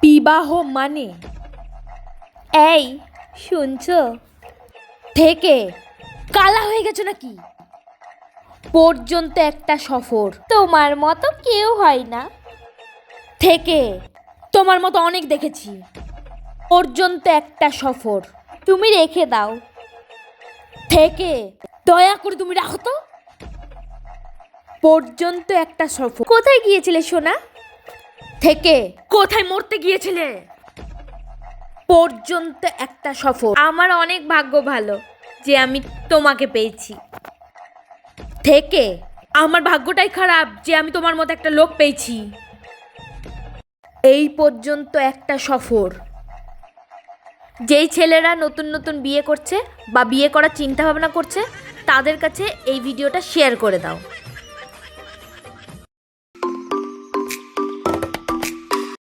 বিবাহ মানে এই শুনছো থেকে কালা হয়ে গেছো নাকি পর্যন্ত একটা সফর তোমার মতো কেউ হয় না। থেকে তোমার মতো অনেক দেখেছি পর্যন্ত একটা সফর তুমি রেখে দাও। থেকে দয়া করে তুমি রাখো তো পর্যন্ত একটা সফর কোথায় গিয়েছিলে সোনা? থেকে কোথায় মরতে গিয়েছিলে পর্যন্ত একটা সফর আমার অনেক ভাগ্য ভালো যে আমি তোমাকে পেয়েছি। থেকে আমার ভাগ্যটাই খারাপ যে আমি তোমার মতো একটা লোক পেয়েছি এই পর্যন্ত একটা সফর যেই ছেলেরা নতুন নতুন বিয়ে করছে বা বিয়ে করার চিন্তা ভাবনা করছে তাদের কাছে এই ভিডিওটা শেয়ার করে দাও।